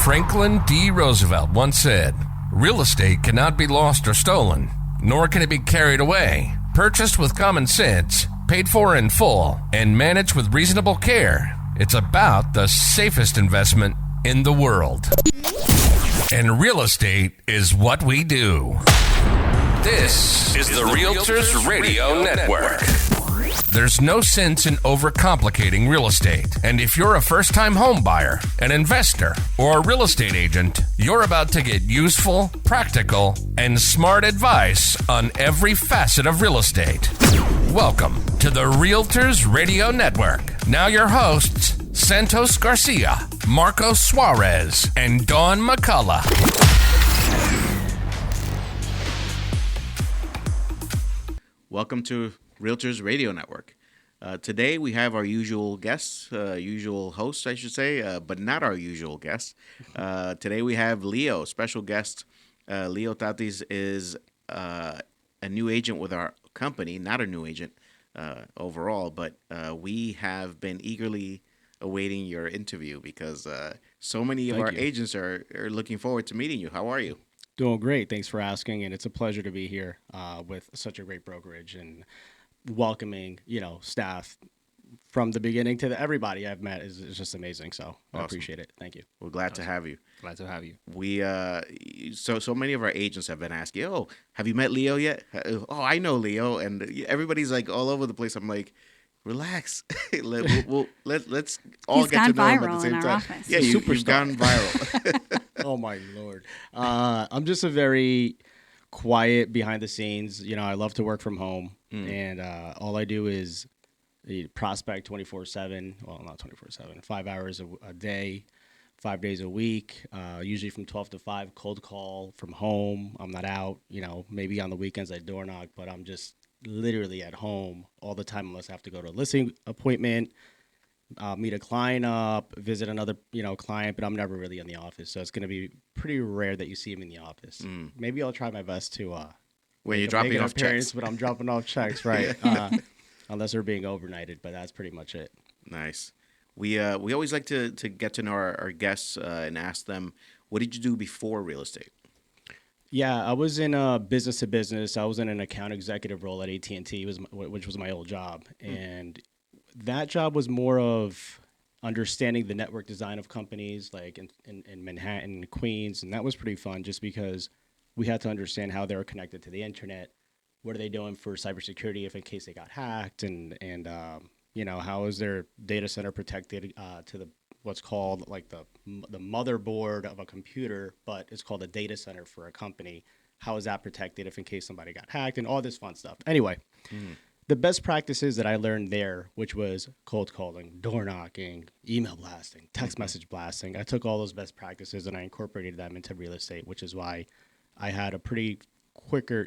Franklin D. Roosevelt once said, "Real estate cannot be lost or stolen, nor can it be carried away. Purchased with common sense, paid for in full, and managed with reasonable care, it's about the safest investment in the world." And real estate is what we do. This is the Realtors Radio Network. There's no sense in overcomplicating real estate. And if you're a first-time home buyer, an investor, or a real estate agent, you're about to get useful, practical, and smart advice on every facet of real estate. Welcome to the Realtors Radio Network. Now your hosts, Santos Garcia, Marcos Suarez, and Dawn McCullough. Welcome to Realtors Radio Network. Today we have our usual guests, usual hosts, I should say, but not our usual guests. Today we have Leo, special guest. Leo Tatis is a new agent with our company, not a new agent overall, but we have been eagerly awaiting your interview because so many of our agents are looking forward to meeting you. How are you? Doing great. Thanks for asking, and it's a pleasure to be here with such a great brokerage and welcoming, staff from the beginning to everybody I've met is just amazing. So awesome. I appreciate it. Thank you. We're glad to have you. Glad to have you. We so many of our agents have been asking, "Oh, have you met Leo yet?" "Oh, I know Leo," and everybody's like all over the place. I'm like, relax. Let's all get to know him at the same time. Office. Yeah, you've gone viral. Oh my Lord. I'm just a very quiet behind the scenes. I love to work from home, and all I do is prospect 24/7. Well, not 24/7. 5 hours a day, 5 days a week. Usually from 12 to 5. Cold call from home. I'm not out. Maybe on the weekends I door knock, but I'm just literally at home all the time unless I have to go to a listing appointment, meet a client up, visit another client, but I'm never really in the office. So it's going to be pretty rare that you see him in the office. Maybe I'll try my best to when you're dropping off checks. But I'm dropping off checks, right? Unless they're being overnighted, but that's pretty much it. Nice. We always like to get to know our guests and ask them, what did you do before real estate? Yeah, I was in business to business. I was in an account executive role at AT&T, which was my old job. And that job was more of understanding the network design of companies like in Manhattan, Queens. And that was pretty fun just because we had to understand how they were connected to the internet. What are they doing for cybersecurity if in case they got hacked? And how is their data center protected to the what's called like the motherboard of a computer, but it's called a data center for a company. How is that protected if in case somebody got hacked and all this fun stuff? Anyway, the best practices that I learned there, which was cold calling, door knocking, email blasting, text message blasting. I took all those best practices and I incorporated them into real estate, which is why I had a pretty quicker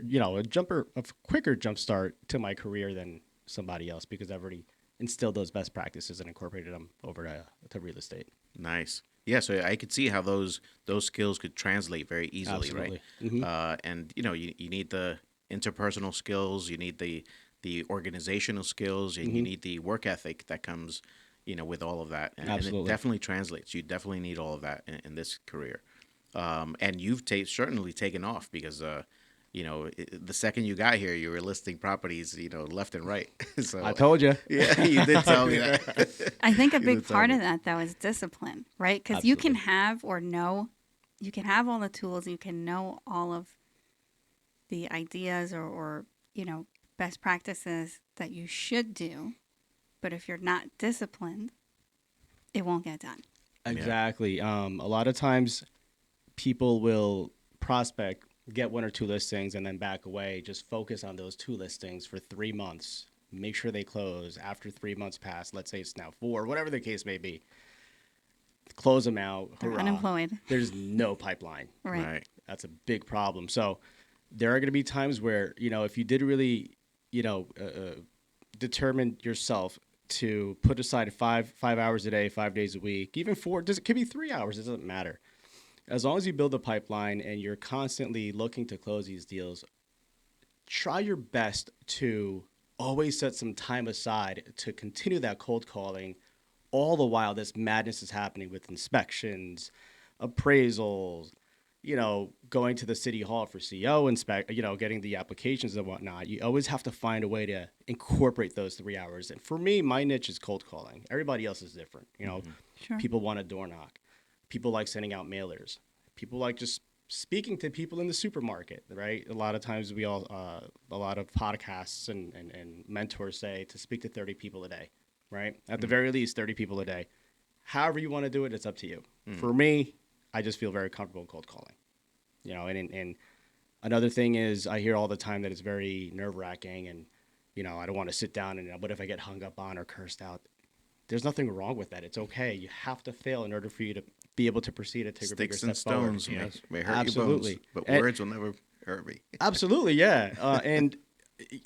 jump start to my career than somebody else because I've already instilled those best practices and incorporated them over to real estate. Nice. Yeah, so I could see how those skills could translate very easily, Absolutely. Right? Mm-hmm. And you need the interpersonal skills, you need the organizational skills, and you need the work ethic that comes, with all of that. And it definitely translates. You definitely need all of that in this career. And you've certainly taken off because the second you got here, you were listing properties, left and right. So I told you. Yeah, you did tell me that. I think a big part of that, though, is discipline, right? Because you can have all the tools, you can know all of the ideas or best practices that you should do. But if you're not disciplined, it won't get done. Exactly. A lot of times people will prospect, get 1 or 2 listings and then back away, just focus on those 2 listings for 3 months, make sure they close. After 3 months pass, let's say it's now 4, whatever the case may be, close them out. They're unemployed. There's no pipeline. Right. That's a big problem. So there are going to be times where, if you did really, determine yourself to put aside 5 hours a day, 5 days a week, even 4, it could be 3 hours, it doesn't matter. As long as you build a pipeline and you're constantly looking to close these deals, try your best to always set some time aside to continue that cold calling all the while this madness is happening with inspections, appraisals, going to the city hall for CO inspect, getting the applications and whatnot. You always have to find a way to incorporate those 3 hours. And for me, my niche is cold calling. Everybody else is different. Sure. People want a door knock. People like sending out mailers. People like just speaking to people in the supermarket, right? A lot of times a lot of podcasts and mentors say to speak to 30 people a day, right? At the very least, 30 people a day. However you want to do it, it's up to you. For me, I just feel very comfortable cold calling, and another thing is I hear all the time that it's very nerve-wracking and, I don't want to sit down and what if I get hung up on or cursed out? There's nothing wrong with that. It's okay. You have to fail in order for you to be able to proceed and take a bigger step forward. Sticks and stones may hurt your bones, but words will never hurt me. Absolutely, yeah. And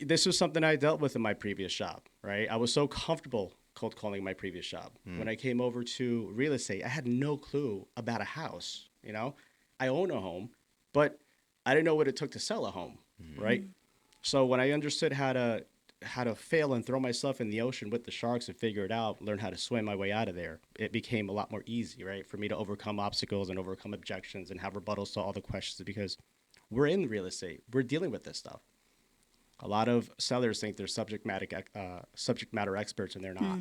this was something I dealt with in my previous job, right? I was so comfortable cold calling my previous job. When I came over to real estate, I had no clue about a house, I own a home, but I didn't know what it took to sell a home, right? So when I understood how to fail and throw myself in the ocean with the sharks and figure it out, learn how to swim my way out of there, it became a lot more easy, right? For me to overcome obstacles and overcome objections and have rebuttals to all the questions because we're in real estate. We're dealing with this stuff. A lot of sellers think they're subject matter experts, and they're not.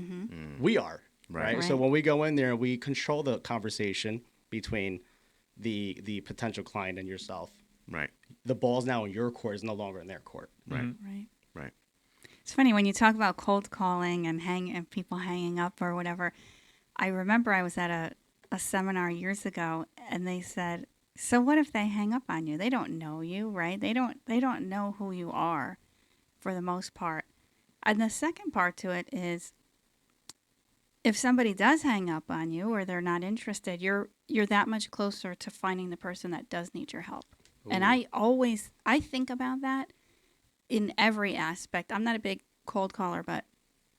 We are, right? So when we go in there, we control the conversation between the potential client and yourself. Right. The ball's now in your court, is no longer in their court. Right. Right. It's funny when you talk about cold calling and people hanging up or whatever. I remember I was at a seminar years ago, and they said, "So what if they hang up on you? They don't know you, right? They don't know who you are, for the most part." And the second part to it is, if somebody does hang up on you or they're not interested, you're that much closer to finding the person that does need your help. Ooh. And I think about that in every aspect. I'm not a big cold caller, but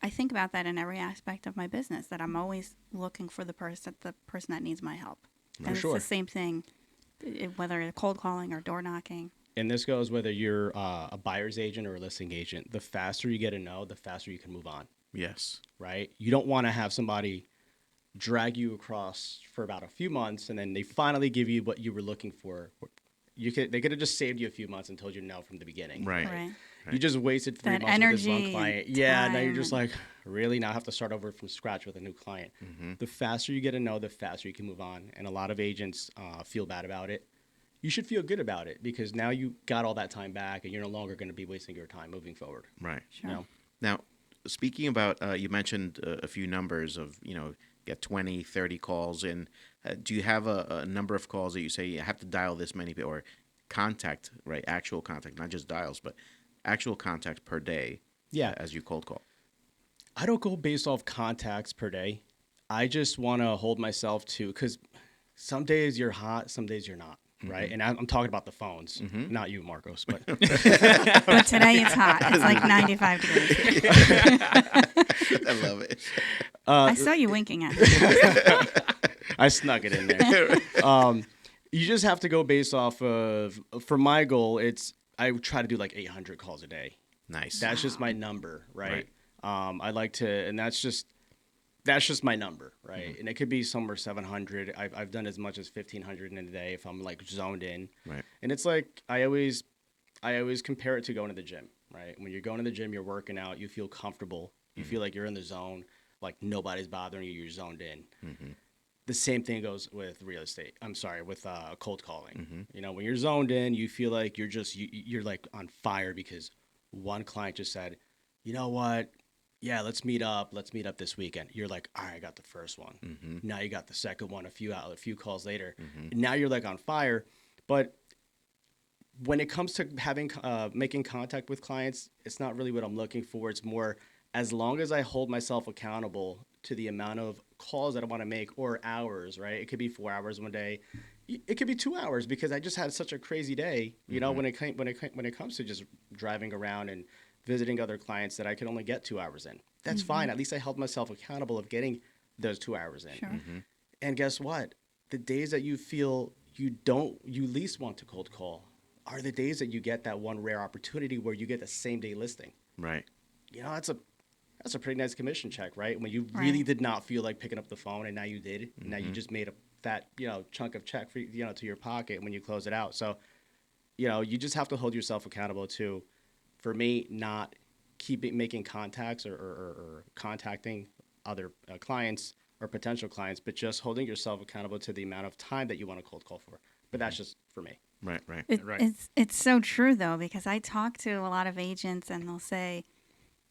I think about that in every aspect of my business, that I'm always looking for the person that needs my help. And it's the same thing, whether it's cold calling or door knocking. And this goes whether you're a buyer's agent or a listing agent. The faster you get to know, the faster you can move on. Yes. Right? You don't want to have somebody drag you across for about a few months, and then they finally give you what you were looking for. They could have just saved you a few months and told you no from the beginning. Right. You just wasted 3 months with this one client. Yeah, now you're just like, really? Now I have to start over from scratch with a new client. The faster you get to know, the faster you can move on. And a lot of agents feel bad about it. You should feel good about it because now you got all that time back and you're no longer going to be wasting your time moving forward. Right. Sure. Now, speaking about, you mentioned a few numbers of, get 20, 30 calls in. Do you have a number of calls that you say you have to dial this many or contact, right? Actual contact, not just dials, but actual contact per day. Yeah. As you cold call. I don't go based off contacts per day. I just want to hold myself to, because some days you're hot, some days you're not. Right. And I'm talking about the phones, not you, Marcos. But but today it's hot. It's like 95 degrees. I love it. I saw you winking at me. I snuck it in there. You just have to go based off of, for my goal, I try to do like 800 calls a day. Nice. That's just my number, right? I like to, and that's just my number, right? And it could be somewhere 700. I've done as much as 1,500 in a day if I'm like zoned in. Right. And it's like I always compare it to going to the gym, right? When you're going to the gym, you're working out, you feel comfortable, you feel like you're in the zone, like nobody's bothering you, you're zoned in. The same thing goes with real estate. With cold calling. When you're zoned in, you feel like you're like on fire because one client just said, "You know what? Yeah, let's meet up this weekend." You're like, "All right, I got the first one." Now you got the second one a few calls later. Now you're like on fire. But when it comes to having making contact with clients, it's not really what I'm looking for. It's more, as long as I hold myself accountable to the amount of calls that I want to make or hours, right? It could be 4 hours one day. It could be 2 hours because I just had such a crazy day, when it comes to just driving around and visiting other clients that I could only get 2 hours in. That's fine. At least I held myself accountable of getting those 2 hours in. Sure. And guess what? The days that you feel you least want to cold call are the days that you get that one rare opportunity where you get the same day listing. Right. That's a pretty nice commission check, right? When you really did not feel like picking up the phone and now you did, and now you just made that, chunk of check for, to your pocket when you close it out. So, you just have to hold yourself accountable to, for me, not making contacts or contacting other clients or potential clients, but just holding yourself accountable to the amount of time that you want to cold call for. But that's just for me. Right. It's so true, though, because I talk to a lot of agents and they'll say,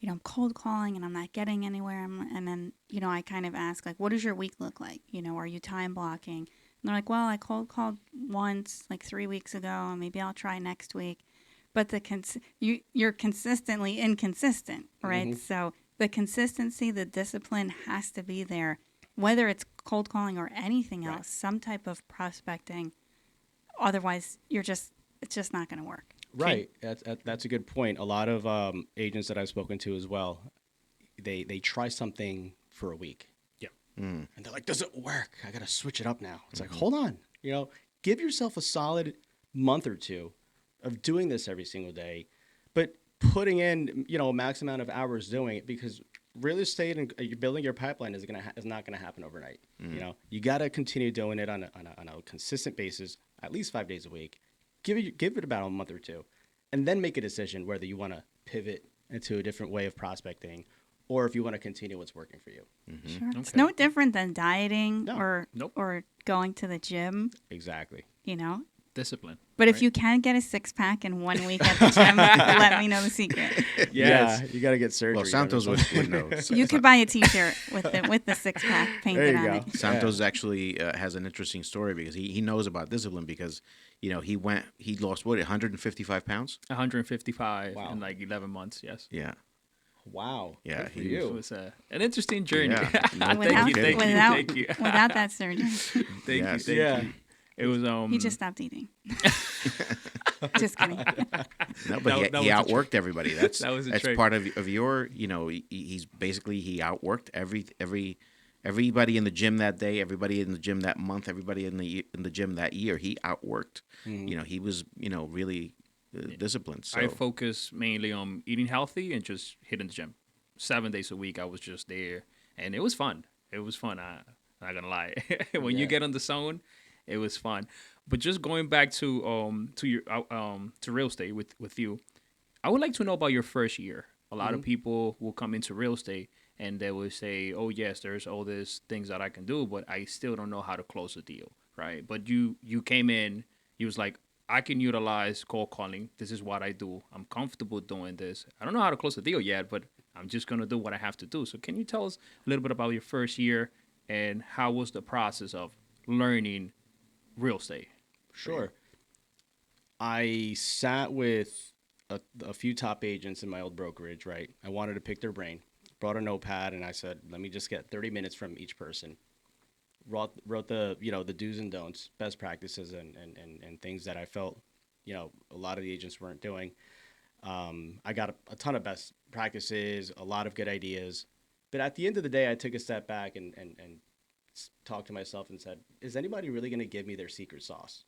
I'm cold calling and I'm not getting anywhere. And then, I kind of ask, like, what does your week look like? Are you time blocking? And they're like, well, I cold called once, like 3 weeks ago, and maybe I'll try next week. But you're consistently inconsistent, right? Mm-hmm. So the consistency, the discipline has to be there, whether it's cold calling or anything else, some type of prospecting. Otherwise, it's just not going to work. Right. That's a good point. A lot of agents that I've spoken to as well, they try something for a week. Yeah. And they're like, does it work? I got to switch it up now. It's like, hold on. Give yourself a solid month or two of doing this every single day, but putting in, a max amount of hours doing it, because real estate and building your pipeline is not going to happen overnight. You got to continue doing it on a consistent basis, at least 5 days a week. Give it about a month or two, and then make a decision whether you want to pivot into a different way of prospecting, or if you want to continue what's working for you. Mm-hmm. Sure. Okay. It's no different than dieting or going to the gym. Exactly. Discipline. But if you can get a 6-pack in 1 week at the gym, let me know the secret. Yeah, you got to get surgery. Well, Santos would know. You could buy a T-shirt with the 6-pack painted on it. Santos actually has an interesting story because he knows about discipline because he lost 155 pounds. 155 in like 11 months. Yes. Yeah. Wow. Yeah, it was an interesting journey. Yeah. Thank you. Without that surgery. Thank you. It was He just stopped eating. Just kidding. No, but he outworked everybody. That's trick. Part of your. He's basically he outworked everybody in the gym that day, everybody in the gym that month, everybody in the gym that year. He outworked. Mm-hmm. He was really disciplined. So I focus mainly on eating healthy and just hitting the gym. 7 days a week, I was just there, and it was fun. I'm not gonna lie. When you get on the zone, it was fun. But just going back to real estate with you, I would like to know about your first year. A lot of people will come into real estate and they will say, "Oh yes, there's all these things that I can do, but I still don't know how to close a deal." Right? But you came in, you was like, "I can utilize cold calling. This is what I do. I'm comfortable doing this. I don't know how to close a deal yet, but I'm just gonna do what I have to do." So can you tell us a little bit about your first year and how was the process of learning real estate? Sure. I sat with a few top agents in my old brokerage, right? I wanted to pick their brain. Brought a notepad and I said, let me just get 30 minutes from each person. Wrote the the do's and don'ts, best practices and things that I felt a lot of the agents weren't doing. I got a ton of best practices, a lot of good ideas. But at the end of the day, I took a step back and talked to myself and said, is anybody really going to give me their secret sauce?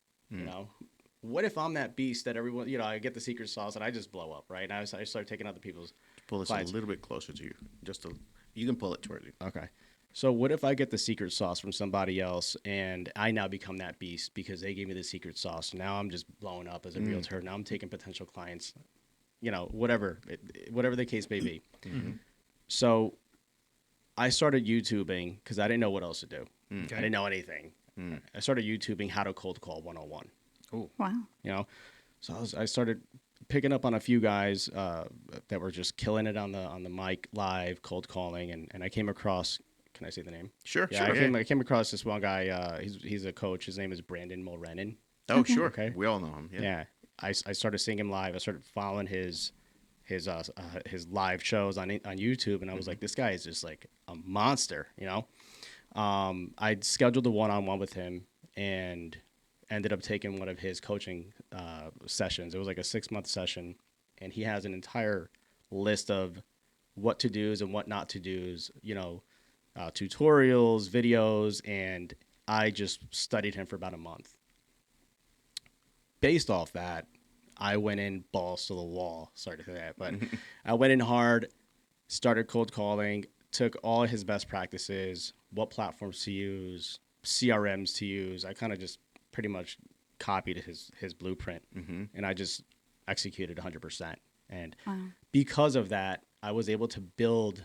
What if I'm that beast that everyone, I get the secret sauce and I just blow up, right? And I start taking other people's Pull this clients. A little bit closer to you. You can pull it toward you. Okay. So what if I get the secret sauce from somebody else and I now become that beast because they gave me the secret sauce? Now I'm just blowing up as a realtor. Now I'm taking potential clients, whatever the case may be. Mm-hmm. So I started YouTubing because I didn't know what else to do. Okay. I didn't know anything. I started YouTubing how to cold call 101. Oh, wow. So I started picking up on a few guys that were just killing it on the mic live cold calling, and I came across. Can I say the name? Sure. Yeah, sure. I came across this one guy. He's a coach. His name is Brandon Mulrennan. Oh, sure. Okay. We all know him. Yeah. I started seeing him live. I started following his live shows on YouTube, and I was like, this guy is just like a monster, I scheduled a one-on-one with him and ended up taking one of his coaching sessions. It was like a 6-month session, and he has an entire list of what to do's and what not to do's, tutorials, videos, and I just studied him for about a month. Based off that, I went in balls to the wall. Sorry to say that, but I went in hard, started cold calling, took all his best practices, what platforms to use, CRMs to use. I kind of just pretty much copied his blueprint, and I just executed 100%. And because of that, I was able to build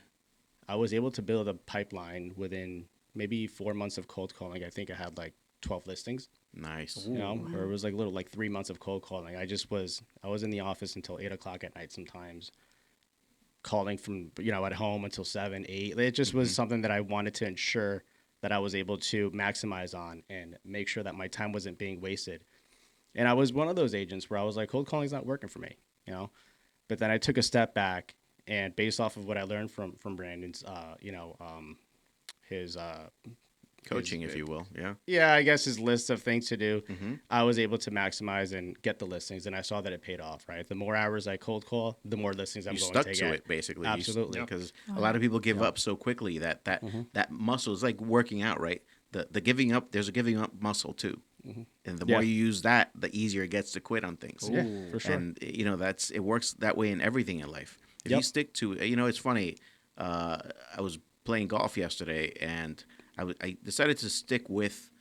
a pipeline within maybe 4 months of cold calling. I think I had like 12 listings. Nice. You know, or it was like little like 3 months of cold calling. I was in the office until 8:00 at night sometimes, calling from, you know, at home until 7, 8. It just was something that I wanted to ensure that I was able to maximize on and make sure that my time wasn't being wasted. And I was one of those agents where I was like, cold calling's not working for me, you know. But then I took a step back, and based off of what I learned from Brandon's, his Coaching, if you will. Yeah. Yeah, I guess his list of things to do, I was able to maximize and get the listings, and I saw that it paid off, right? The more hours I cold call, the more listings I'm going to get. You stuck to it, basically. Absolutely. Because a lot of people give up so quickly that muscle is like working out, right? The giving up, there's a giving up muscle too. And the more you use that, the easier it gets to quit on things. Yeah, for sure. And, you know, it works that way in everything in life. If you stick to, you know, it's funny. I was playing golf yesterday, and I decided to stick with,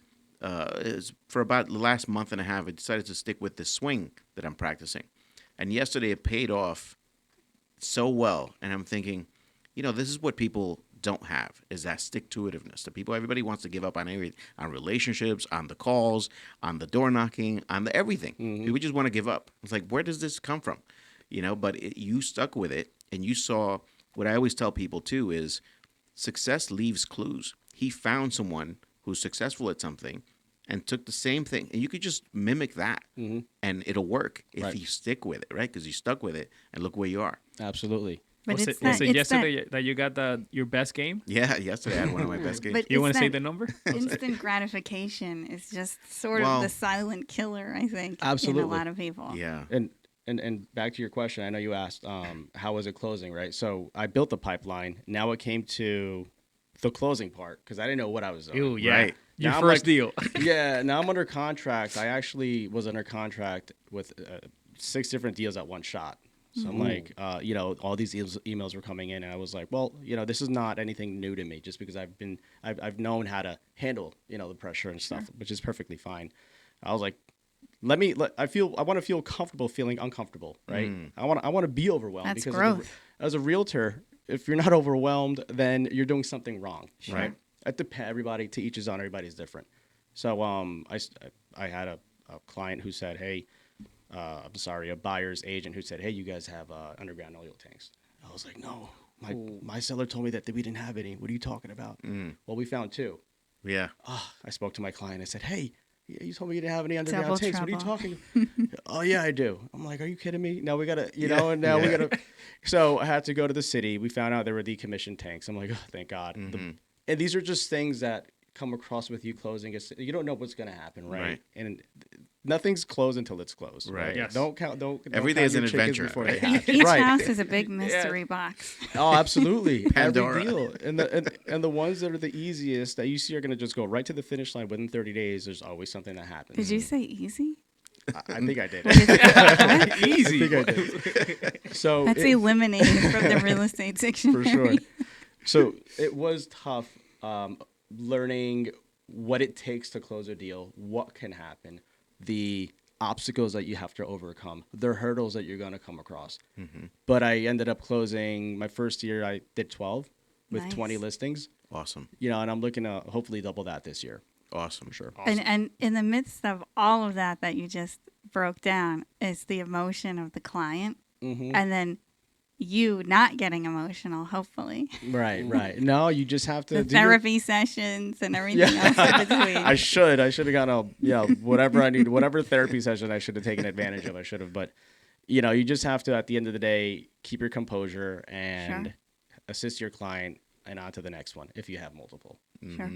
for about the last month and a half, I decided to stick with the swing that I'm practicing. And yesterday it paid off so well. And I'm thinking, you know, this is what people don't have, is that stick-to-itiveness. Everybody wants to give up on everything, on relationships, on the calls, on the door knocking, on the everything. People just want to give up. It's like, where does this come from? You know, but you stuck with it, and you saw, what I always tell people too is, success leaves clues. He found someone who's successful at something and took the same thing. And you could just mimic that, and it'll work if you stick with it, right? Because you stuck with it, and look where you are. Absolutely. But Was it yesterday that you got your best game? Yeah, yesterday I had one of my best games. You want to say the number? Instant gratification is just sort of the silent killer, I think, absolutely, in a lot of people. Yeah. And back to your question, I know you asked, how was it closing, right? So I built the pipeline. Now it came to the closing part because I didn't know what I was doing. Ooh, yeah. Right. Your now first deal. Yeah, now I'm under contract. I actually was under contract with 6 different deals at one shot. So I'm like, you know, all these emails were coming in, and I was like, well, you know, this is not anything new to me, just because I've known how to handle, you know, the pressure and stuff, which is perfectly fine. I was like, I want to feel comfortable feeling uncomfortable, right? I want to be overwhelmed. That's because growth. As a realtor, if you're not overwhelmed, then you're doing something wrong, right? It depends. Everybody, to each his own. Everybody's different. So I had a client who said, hey. A buyer's agent who said, hey, you guys have underground oil tanks. I was like, no, my seller told me that we didn't have any. What are you talking about? Well, we found 2. Yeah. I spoke to my client. I said, hey, you told me you didn't have any underground Double tanks. trouble. What are you talking? Oh, yeah, I do. I'm like, are you kidding me? Now we got to, you know, and now we got to. So I had to go to the city. We found out there were decommissioned tanks. I'm like, oh, thank God. And these are just things that come across with you closing. You don't know what's going to happen, right? And nothing's closed until it's closed. Right. Yes. Don't count. Every day is an adventure. Before Right? they hatch. Each Right. house is a big mystery box. Oh, absolutely. Pandora. Every deal. And the ones that are the easiest that you see are going to just go right to the finish line within 30 days. There's always something that happens. Did you say easy? I think I did. Easy. I think I did. So That's eliminated from the real estate dictionary. for sure. So it was tough learning what it takes to close a deal, what can happen, the obstacles that you have to overcome, the hurdles that you're going to come across. But I ended up closing my first year. I did 12 with 20 listings. Awesome. You know, and I'm looking to hopefully double that this year. Awesome. For sure. Awesome. And in the midst of all of that you just broke down is the emotion of the client, and then you not getting emotional, hopefully. Right. No, you just have to The do therapy sessions and everything else in between. I should have gotten whatever I need, whatever therapy session I should have taken advantage of. I should have, but you know, you just have to, at the end of the day, keep your composure and assist your client and on to the next one if you have multiple. Sure.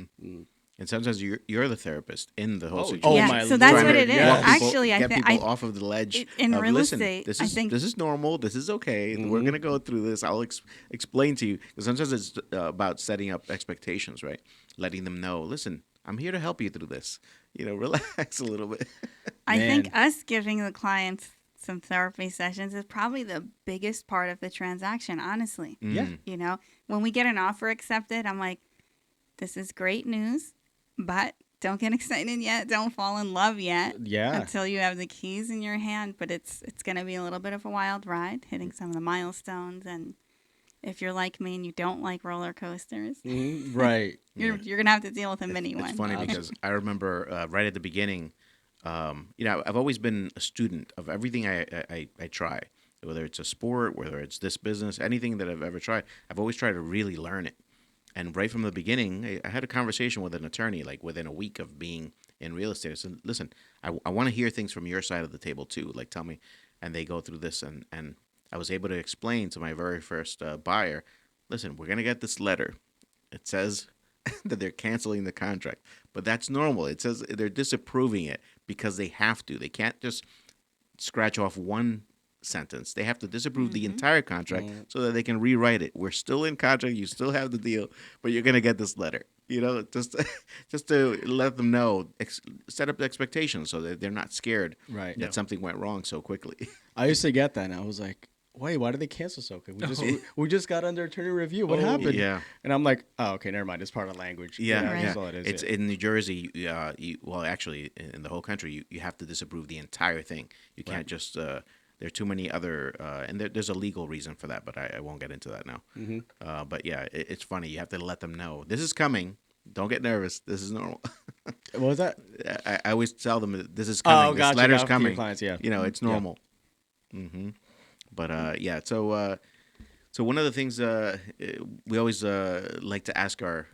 And sometimes you're the therapist in the whole situation. Oh, yeah, my so that's Lord. what it is. Yeah. Actually, get I people think off of the ledge. in of, real listen, estate, this I is think this is normal. This is okay. We're gonna go through this. I'll explain to you, because sometimes it's about setting up expectations, right? Letting them know, listen, I'm here to help you through this. You know, relax a little bit. I think us giving the clients some therapy sessions is probably the biggest part of the transaction, honestly. Yeah. You know, when we get an offer accepted, I'm like, this is great news, but don't get excited yet. Don't fall in love yet. Yeah. Until you have the keys in your hand. But it's going to be a little bit of a wild ride, hitting some of the milestones. And if you're like me and you don't like roller coasters, right, you're going to have to deal with a mini one. It's funny because I remember right at the beginning, I've always been a student of everything I try, whether it's a sport, whether it's this business, anything that I've ever tried. I've always tried to really learn it. And right from the beginning, I had a conversation with an attorney, like within a week of being in real estate. I said, listen, I want to hear things from your side of the table too. Like, tell me. And they go through this. And I was able to explain to my very first buyer, listen, we're going to get this letter. It says that they're canceling the contract. But that's normal. It says they're disapproving it because they have to. They can't just scratch off one sentence. They have to disapprove the entire contract so that they can rewrite it. We're still in contract. You still have the deal, but you're going to get this letter. You know, just to let them know, set up the expectations so that they're not scared that something went wrong so quickly. I used to get that, and I was like, wait, why did they cancel so quick? We just got under attorney review. What happened? Yeah. And I'm like, oh, okay, never mind. It's part of the language. Yeah, That's all it is. It's in New Jersey. Well, actually, in the whole country, you have to disapprove the entire thing. You can't just. There are too many other, and there's a legal reason for that, but I won't get into that now. But yeah, it's funny. You have to let them know this is coming. Don't get nervous. This is normal. What was that? I always tell them this is coming. Oh, gotcha. This letter's coming. Clients, yeah. You know, it's normal. Yeah. But yeah, so one of the things we always like to ask our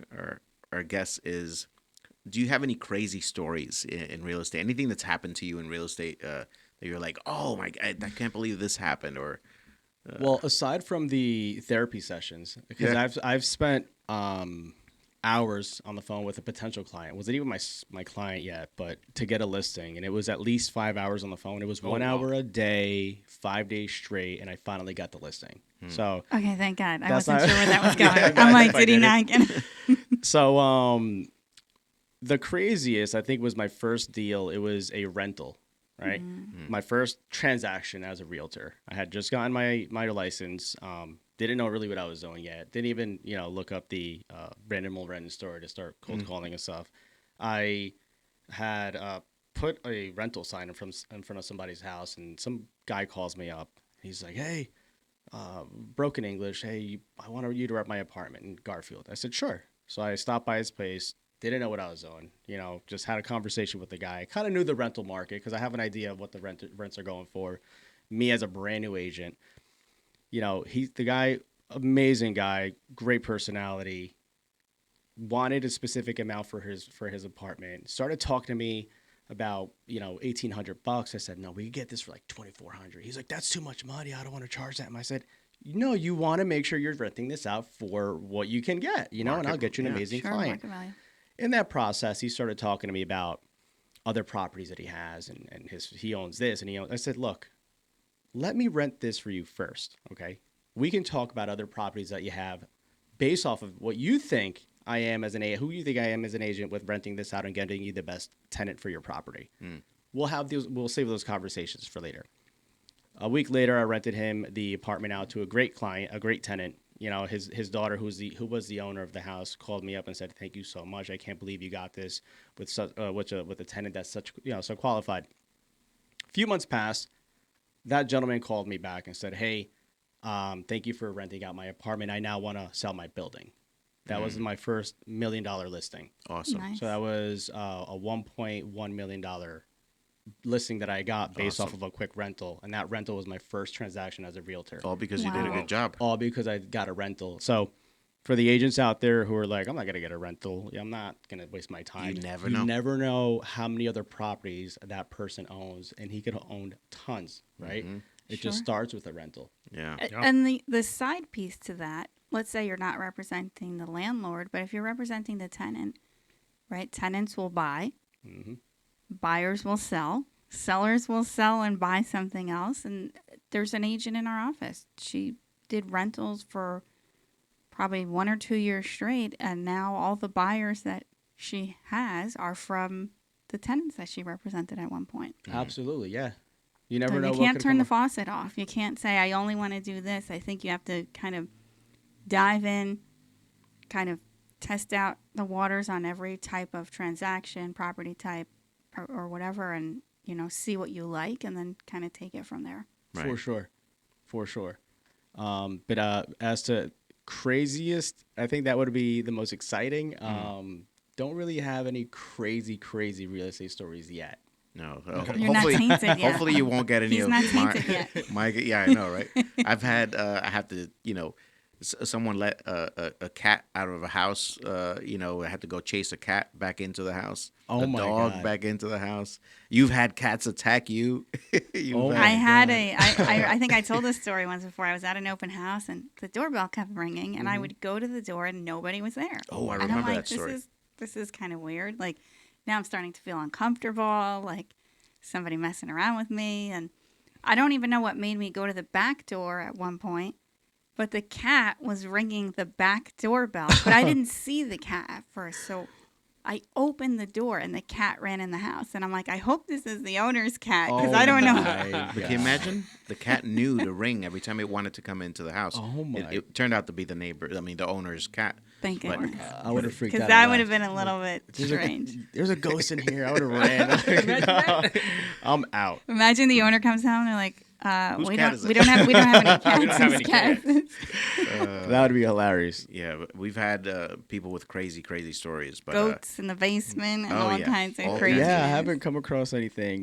guests is, do you have any crazy stories in real estate? Anything that's happened to you in real estate that you're like, oh my God, I can't believe this happened? Or well, aside from the therapy sessions, because I've spent hours on the phone with a potential client. Wasn't even my client yet, but to get a listing, and it was at least 5 hours on the phone. It was 1 hour a day, 5 days straight, and I finally got the listing. So okay, thank God. I wasn't sure where that was going. I'm like, did he not get it? So the craziest I think was my first deal. It was a rental. Right, my first transaction as a realtor. I had just gotten my license. Didn't know really what I was doing yet. Didn't even look up the Brandon Mulrennan store to start cold calling and stuff. I had put a rental sign in front of somebody's house, and some guy calls me up. He's like, "Hey, broken English. Hey, I want you to rent my apartment in Garfield." I said, "Sure." So I stopped by his place. Didn't know what I was doing, just had a conversation with the guy. Kind of knew the rental market because I have an idea of what the rents are going for. Me as a brand new agent, he's the guy, amazing guy, great personality, wanted a specific amount for his apartment. Started talking to me about, $1,800. I said, no, we could get this for like $2,400. He's like, that's too much money. I don't want to charge that. And I said, no, you want to make sure you're renting this out for what you can get, and I'll get you an amazing client. In that process, he started talking to me about other properties that he has, and he owns this, and I said, look, let me rent this for you first, okay? We can talk about other properties that you have based off of what you think I am as who you think I am as an agent with renting this out and getting you the best tenant for your property. We'll save those conversations for later. A week later, I rented him the apartment out to a great client, a great tenant. His daughter, who was the owner of the house, called me up and said, "Thank you so much. I can't believe you got this with a tenant that's so qualified." A few months passed. That gentleman called me back and said, "Hey, thank you for renting out my apartment. I now want to sell my building." That was my first $1 million listing. Awesome. Nice. So that was a $1.1 million listing that I got based off of a quick rental, and that rental was my first transaction as a realtor. All because you did a good job. All because I got a rental. So for the agents out there who are like, I'm not going to get a rental. I'm not going to waste my time. You never know how many other properties that person owns, and he could have owned tons, right? It just starts with a rental. Yeah. And the side piece to that, let's say you're not representing the landlord, but if you're representing the tenant, right? Tenants will buy. Buyers will sell, sellers will sell and buy something else. And there's an agent in our office. She did rentals for probably 1 or 2 years straight. And now all the buyers that she has are from the tenants that she represented at one point. Absolutely. Yeah. You never know. You can't turn the faucet off. You can't say, I only want to do this. I think you have to kind of dive in, kind of test out the waters on every type of transaction, property type, or whatever, and see what you like, and then kind of take it from there. Right. For sure. But as to craziest, I think that would be the most exciting. Don't really have any crazy real estate stories yet. No. You're not tainted yet. Hopefully you won't get any He's of not tainted yet. Yeah, I know, right? I've had I have to, someone let a cat out of a house. I had to go chase a cat back into the house. Oh, my dog God. back into the house. You've had cats attack you. I think I told this story once before. I was at an open house and the doorbell kept ringing, and I would go to the door and nobody was there. Oh, I and remember I'm like, that story. This is kind of weird. Like, now I'm starting to feel uncomfortable, like somebody messing around with me. And I don't even know what made me go to the back door at one point, but the cat was ringing the back doorbell, but I didn't see the cat at first. So I opened the door and the cat ran in the house. And I'm like, I hope this is the owner's cat, because I don't know. But can you imagine? The cat knew to ring every time it wanted to come into the house. Oh, my. It turned out to be the owner's cat. Thank But- goodness. I would have freaked out. Because that would have been a little bit strange. There's a ghost in here. I would have ran. I'm out. Imagine the owner comes home and they're like, Whose we cat don't is it?" we don't have any cats. We don't have Whose any cat is it?" That would be hilarious. Yeah, but we've had people with crazy stories. But Goats in the basement and oh, all yeah. kinds of All crazy. Yeah, I haven't come across anything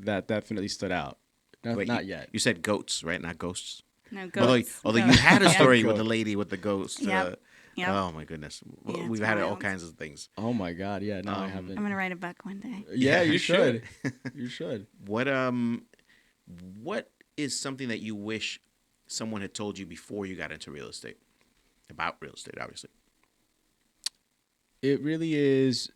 that definitely stood out. wait, Not you, yet. You said goats, right? Not ghosts. No goats. Although you Goats. had a Yeah. story with Goat. the lady with the ghost. Yep. Yep. Oh my goodness, Yeah, we've it's had all wild. kinds of things. Oh my God! Yeah, no, I haven't. I'm gonna write a book one day. Yeah, you you should. You should. What is something that you wish someone had told you before you got into real estate? About real estate, obviously. It really is.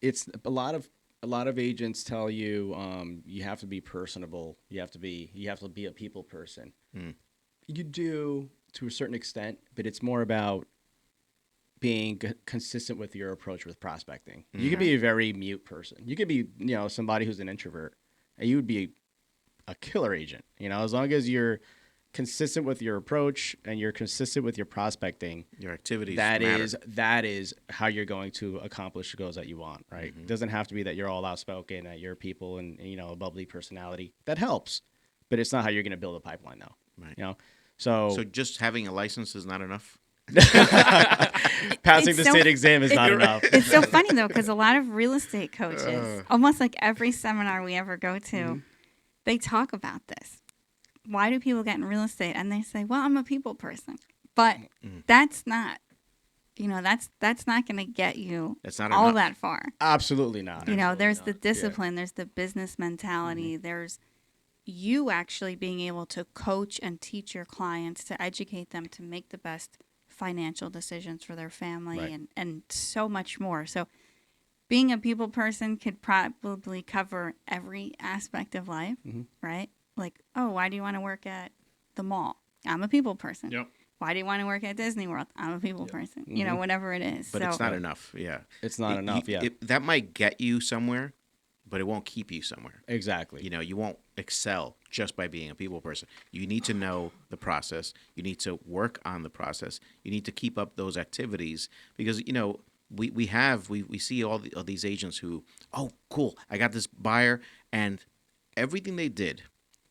It's a lot of agents tell you you have to be personable. You have to be a people person. Mm. You do to a certain extent, but it's more about being consistent with your approach with prospecting. You could be a very mute person. You could be, somebody who's an introvert, and you would be a killer agent. As long as you're consistent with your approach and you're consistent with your prospecting, Your activities that matter. is how you're going to accomplish the goals that you want, right? It doesn't have to be that you're all outspoken, that you're people and a bubbly personality. That helps, but it's not how you're going to build a pipeline, though. Right. So just having a license is not enough. passing It's the so- state exam is not enough. It's so funny though, because a lot of real estate coaches, almost like every seminar we ever go to, they talk about this. Why do people get in real estate? And they say, "Well, I'm a people person," but that's not. That's not going to get you That's not all enough. that far. Absolutely not. There's the discipline, there's the business mentality, there's you actually being able to coach and teach your clients to educate them to make the best financial decisions for their family Right. and so much more. So being a people person could probably cover every aspect of life, right? Like, oh, why do you want to work at the mall? I'm a people person. Yep. Why do you want to work at Disney World? I'm a people person. Whatever it is. But so, it's not enough. Yeah. It's not enough. Yeah, That might get you somewhere, but it won't keep you somewhere. exactly. You won't excel just by being a people person. You need to know the process. You need to work on the process. You need to keep up those activities because, we see all these agents who, oh, cool, I got this buyer, and everything they did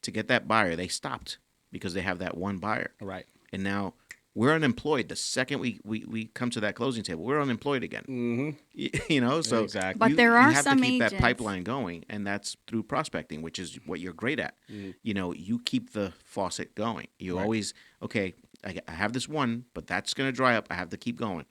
to get that buyer, they stopped because they have that one buyer. Right. And now we're unemployed. The second we come to that closing table, we're unemployed again. Mm-hmm. So Exactly. But there are you have some to keep that agents- pipeline going, and that's through prospecting, which is what you're great at. You keep the faucet going. You Right. always, okay, I have this one, but that's going to dry up. I have to keep going.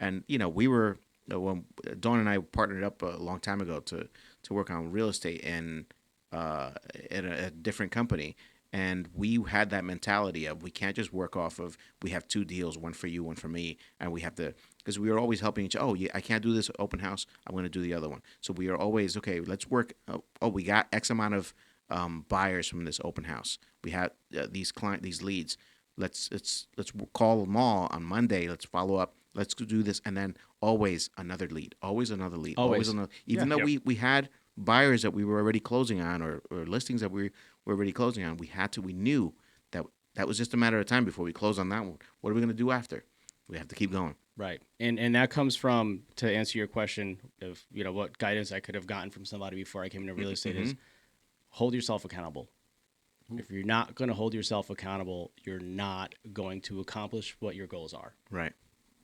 And we were when Dawn and I partnered up a long time ago to work on real estate and at a different company. And we had that mentality of we can't just work off of we have two deals, one for you, one for me, and we have to because we were always helping each other. Oh, yeah, I can't do this open house. I'm going to do the other one. So we are always okay. Let's work. Oh, we got X amount of buyers from this open house. We have these leads. Let's call them all on Monday. Let's follow up. Let's do this, and then always another lead. Always another lead. Always. Another. Even though we had buyers that we were already closing on or listings that we were already closing on, we knew that was just a matter of time before we close on that one. What are we going to do after? we have to keep going. Right. And that comes from, to answer your question of, what guidance I could have gotten from somebody before I came into real estate is hold yourself accountable. If you're not going to hold yourself accountable, you're not going to accomplish what your goals are. Right.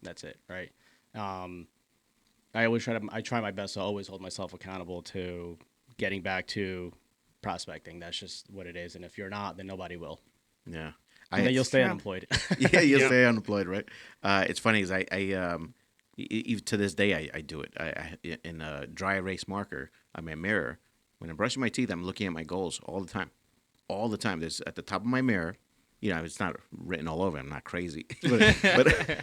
That's it. Right. I try my best to always hold myself accountable to getting back to prospecting. That's just what it is. And if you're not, then nobody will. Yeah. And then you'll stay unemployed. Yeah, you'll stay unemployed, right? It's funny is I even to this day I do it. I in a dry erase marker on my mirror. When I'm brushing my teeth, I'm looking at my goals all the time. All the time. There's at the top of my mirror. It's not written all over. I'm not crazy, but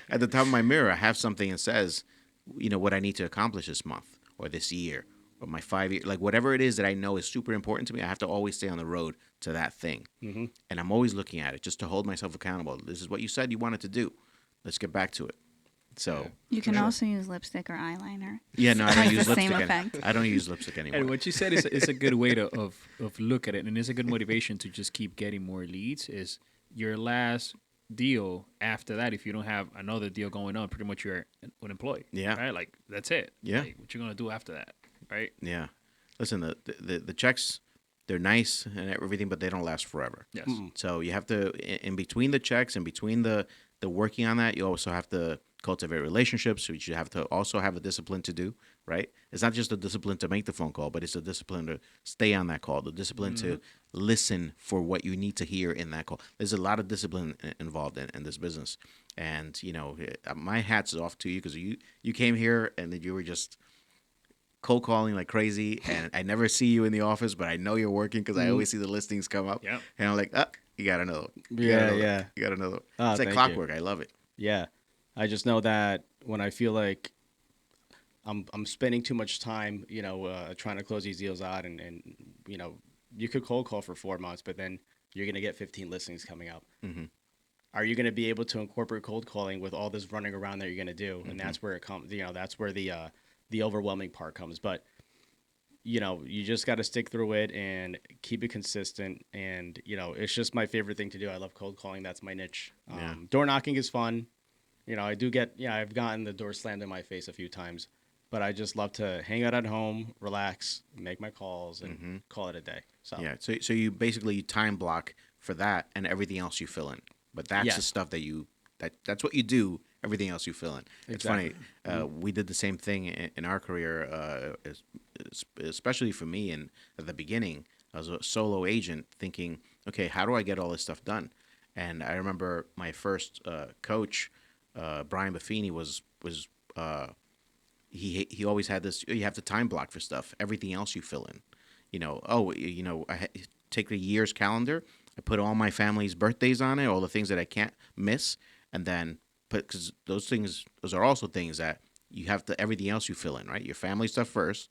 at the top of my mirror, I have something that says, what I need to accomplish this month or this year or my 5 year, like whatever it is that I know is super important to me. I have to always stay on the road to that thing, and I'm always looking at it just to hold myself accountable. This is what you said you wanted to do. Let's get back to it. So you can also use lipstick or eyeliner. Yeah, no, I don't use the lipstick. same effect. I don't use lipstick anymore. And what you said is a good way to of look at it, and it's a good motivation to just keep getting more leads. Is your last deal after that? If you don't have another deal going on, pretty much you're unemployed. Yeah, right. Like that's it. Yeah, like, what you gonna do after that, right? Yeah. Listen, the checks, they're nice and everything, but they don't last forever. Yes. So you have to, in between the checks and between the working on that, you also have to cultivate relationships, which you have to also have a discipline to do, right? It's not just a discipline to make the phone call, but it's a discipline to stay on that call, the discipline to listen for what you need to hear in that call. There's a lot of discipline involved in this business. And, my hat's off to you because you came here and then you were just cold calling like crazy, and I never see you in the office, but I know you're working because I always see the listings come up. Yep. And I'm like, you got another one. You got another one. Oh, it's like thank clockwork. I love it. Yeah. I just know that when I feel like I'm spending too much time, trying to close these deals out, and you could cold call for 4 months, but then you're going to get 15 listings coming up. Are you going to be able to incorporate cold calling with all this running around that you're going to do? And that's where it comes, that's where the overwhelming part comes. But, you just got to stick through it and keep it consistent. And, it's just my favorite thing to do. I love cold calling. That's my niche. Door knocking is fun. I've gotten the door slammed in my face a few times, but I just love to hang out at home, relax, make my calls, and call it a day. So yeah, so you basically time block for that, and everything else you fill in. But that's the stuff that's what you do. Everything else you fill in. It's funny. We did the same thing in our career, especially for me. And at the beginning, I was a solo agent, thinking, okay, how do I get all this stuff done? And I remember my first coach. Brian Buffini was he always had this. You have to time block for stuff. Everything else you fill in. I take the year's calendar. I put all my family's birthdays on it, all the things that I can't miss, and then because those are also things that you have to. Everything else you fill in, right? Your family stuff first,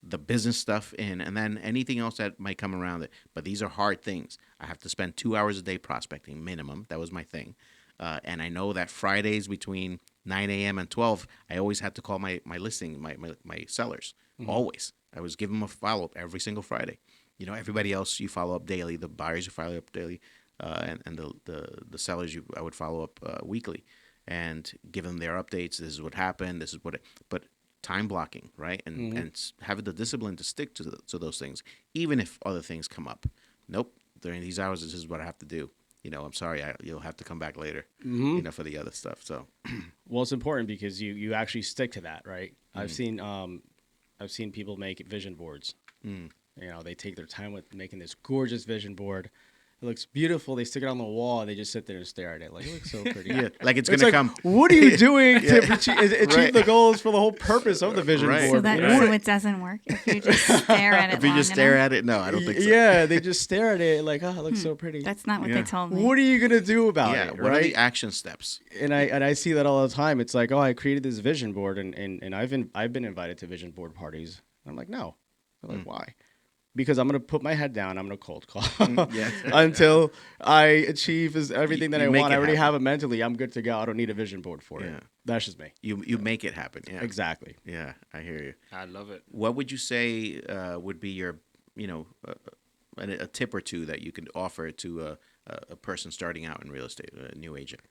the business stuff in, and then anything else that might come around it. But these are hard things. I have to spend 2 hours a day prospecting minimum. That was my thing. And I know that Fridays between 9 a.m. and 12, I always had to call my listing, my sellers. Always. I was giving them a follow-up every single Friday. Everybody else you follow up daily. The buyers you follow up daily, and the sellers I would follow up weekly, and give them their updates. This is what happened. This is what. But time blocking, right, and having the discipline to stick to those things, even if other things come up. Nope. During these hours, this is what I have to do. I'm sorry, you'll have to come back later, for the other stuff. So, well, it's important because you actually stick to that, right? I've seen people make vision boards. They take their time with making this gorgeous vision board. It looks beautiful. They stick it on the wall and they just sit there and stare at it. Like, it looks so pretty. Yeah, like it's going to come. What are you doing to achieve the goals for the whole purpose of the vision board? So it doesn't work if you just stare at it. If you just stare at it, no, I don't think so. Yeah, they just stare at it like, oh, it looks so pretty. That's not what they told me. What are you going to do about it? What are the action steps? And I see that all the time. It's like, oh, I created this vision board and I've been invited to vision board parties. I'm like, no. I'm like, why? Because I'm going to put my head down. I'm going to cold call until I achieve everything that I want. I already have it mentally. I'm good to go. I don't need a vision board for it. That's just me. You make it happen. Yeah, exactly. Yeah, I hear you. I love it. What would you say would be your, a tip or two that you could offer to a person starting out in real estate, a new agent?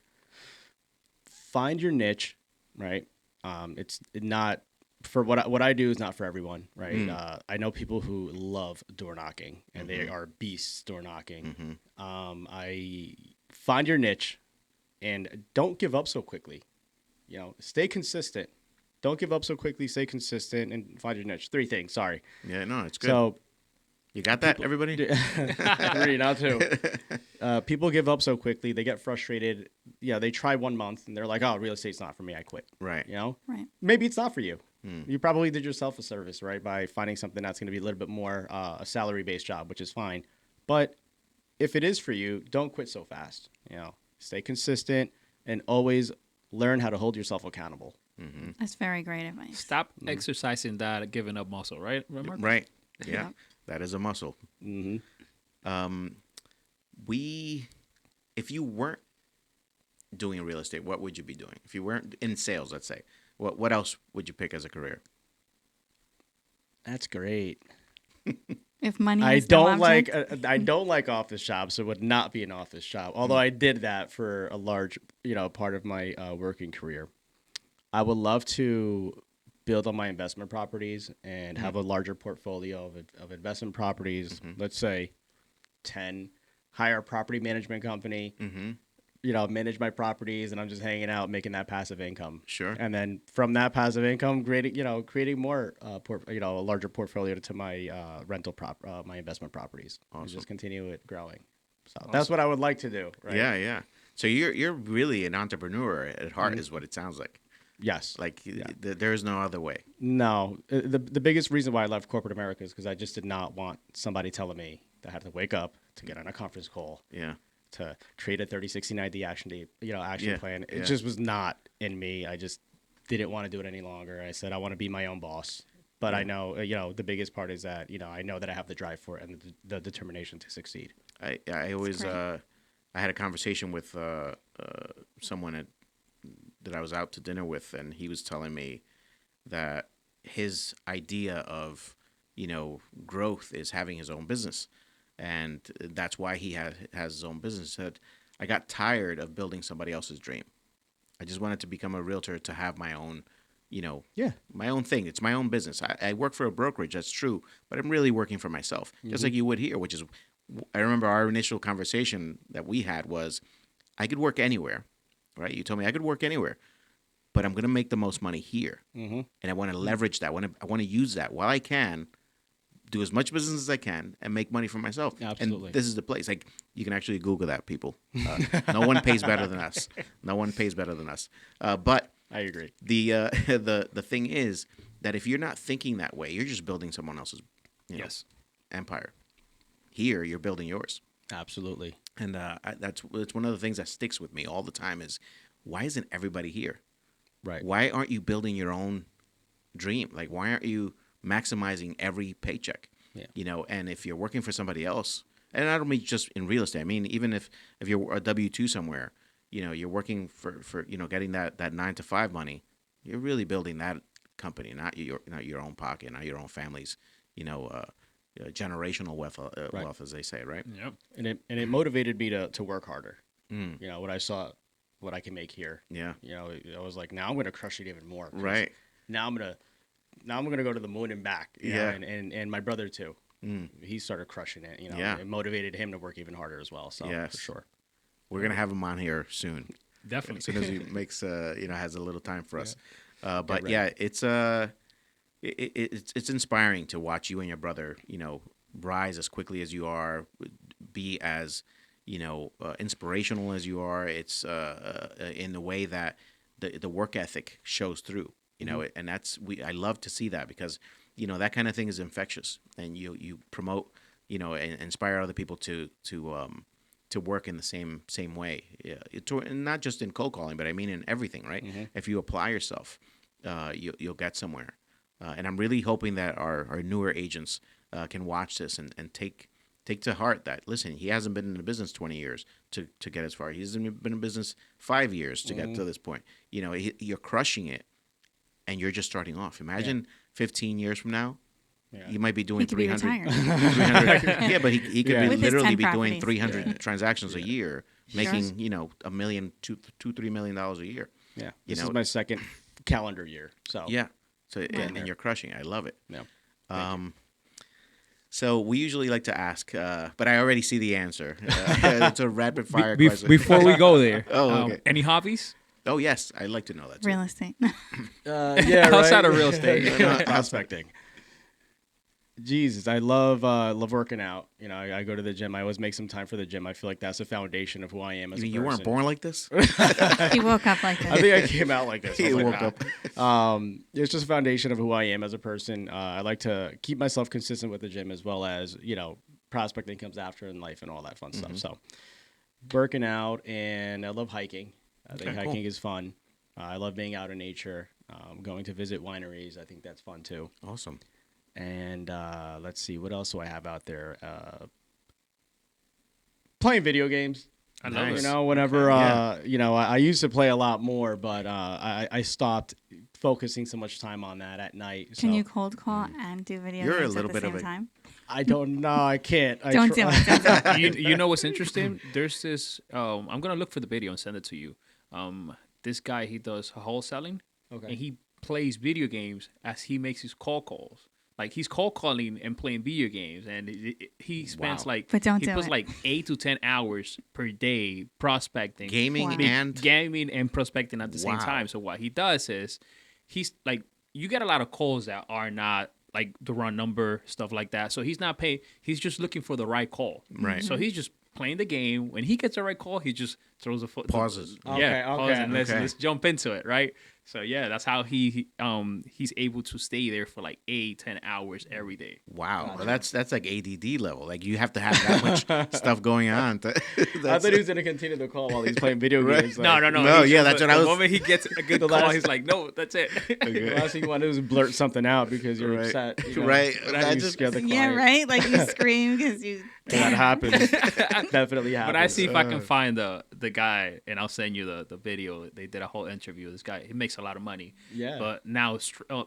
find your niche, right? It's not for what I do is not for everyone, right? I know people who love door knocking and they are beasts door knocking. I find your niche and don't give up so quickly. Stay consistent. Don't give up so quickly. Stay consistent and find your niche. 3 things. Sorry. Yeah, no, it's good. So you got that, everybody? 3, not 2. People give up so quickly. They get frustrated. Yeah, they try 1 month and they're like, "Oh, real estate's not for me. I quit." Right. Right. Maybe it's not for you. You probably did yourself a service, right, by finding something that's going to be a little bit more a salary-based job, which is fine. But if it is for you, don't quit so fast. Stay consistent and always learn how to hold yourself accountable. That's very great advice. Stop exercising that giving up muscle, right? Marcos? Right. Yeah, that is a muscle. If you weren't doing real estate, what would you be doing? If you weren't in sales, let's say, what else would you pick as a career? That's great. If money I is don't no like object. I don't like office jobs, so it would not be an office job. Although I did that for a large, part of my working career. I would love to build on my investment properties and have a larger portfolio of investment properties. Let's say 10, hire a property management company. Manage my properties, and I'm just hanging out, making that passive income. Sure. And then from that passive income, creating more, a larger portfolio to my my investment properties. Awesome. And just continue it growing. So that's what I would like to do. Right? Yeah. So you're really an entrepreneur at heart, is what it sounds like. Yes. Like there is no other way. No. The biggest reason why I left corporate America is because I just did not want somebody telling me that I had to wake up to get on a conference call. Yeah. To create a 30-60-90 action plan. It Yeah. just was not in me. I just didn't want to do it any longer. I said I want to be my own boss. But I know, the biggest part is that, I know that I have the drive for it and the determination to succeed. I always I had a conversation with someone that I was out to dinner with, and he was telling me that his idea of growth is having his own business. And that's why he has his own business. He said, I got tired of building somebody else's dream. I just wanted to become a realtor to have my own, my own thing. It's my own business. I work for a brokerage, that's true, but I'm really working for myself, just like you would here, which is, I remember our initial conversation that we had was, I could work anywhere, right? You told me I could work anywhere, but I'm going to make the most money here. And I want to leverage that. I want to use that while I can. Do as much business as I can and make money for myself. Absolutely. And this is the place. Like, you can actually Google that, people. No one pays better than us. No one pays better than us. But I agree. The thing is that if you're not thinking that way, you're just building someone else's empire. Here, you're building yours. Absolutely. And it's one of the things that sticks with me all the time is, why isn't everybody here? Right. Why aren't you building your own dream? Like, why aren't you maximizing every paycheck? And if you're working for somebody else, and I don't mean just in real estate, I mean even if you're a W-2 somewhere, you're working for getting that 9-to-5 money, you're really building that company, not your own pocket, not your own family's generational wealth, as they say, right? Yep. And it motivated me to work harder. When I saw what I can make here. Yeah. I was like, now I'm going to crush it even more. Right. Now I'm gonna go to the moon and back. And my brother too. He started crushing it. It motivated him to work even harder as well. So for sure, we're gonna have him on here soon. Definitely, as soon as he makes has a little time for us. But it's inspiring to watch you and your brother rise as quickly as you are, be as inspirational as you are. It's in the way that the work ethic shows through. And I love to see that because, that kind of thing is infectious, and you promote, and inspire other people to work in the same way. And not just in cold calling, but I mean in everything, right? If you apply yourself, you'll get somewhere. And I'm really hoping that our newer agents can watch this and take to heart that, listen, he hasn't been in the business 20 years to get as far. He hasn't been in business 5 years to get to this point. You're crushing it. And you're just starting off. Imagine 15 years from now, you might be doing 300. 300 but he could be literally be doing properties. 300 transactions a year, making $1 million, $2-3 million a year. Yeah. This is my second calendar year. So yeah. So and you're crushing it. I love it. Yeah. So we usually like to ask, but I already see the answer. It's a rapid fire question. Before we go there, okay. Any hobbies? Oh yes, I'd like to know that. Too. Real estate. Yeah, Outside of real estate. Prospecting. Jesus, I love working out. You know, I go to the gym. I always make some time for the gym. I feel like that's the foundation of who I am as a person. You weren't born like this? He woke up like this. I think I came out like this. He woke up. It's just a foundation of who I am as a person. I like to keep myself consistent with the gym as well as, you know, prospecting comes after in life and all that fun stuff. So working out, and I love hiking. I think hiking is fun. I love being out in nature, going to visit wineries. I think that's fun too. Awesome. And let's see, what else do I have out there? Playing video games. I love it. You know, whenever, you know, I used to play a lot more, but I stopped focusing so much time on that at night. Can you cold call and do video You're games a little at the bit same of a- time? I don't know. I can't. Don't do it. Don't do it. You know what's interesting? There's this. I'm gonna look for the video and send it to you. This guy, he does wholesaling, and he plays video games as he makes his calls. Like he's cold calling and playing video games, and he spends But don't he do puts it. like 8 to 10 hours per day prospecting, Gaming Wow. and gaming and prospecting at the same Wow. time. So what he does is he's like, you get a lot of calls that are not like the wrong number, stuff like that. So he's not paying. He's just looking for the right call. Right. So he's just playing the game. When he gets the right call, he just throws a foot. Pauses. Yeah. Pause and okay. let's jump into it, right? So yeah, that's how he's able to stay there for like 8-10 hours every day. Wow, well, that's like ADD level. Like you have to have that much stuff going on. I thought he was going to continue the call while he's playing video games. No. No, He's yeah, just- that's what the I was- moment he gets a good call, he's like, no, that's it. The last thing you want to do is blurt something out because you're Right. upset. You know? Right. But That you just- scare the client. Yeah, right? Like you scream because you. That happens. Definitely happens. But I see if I can find the guy, and I'll send you the video. They did a whole interview. This guy, he makes a lot of money. Yeah. But now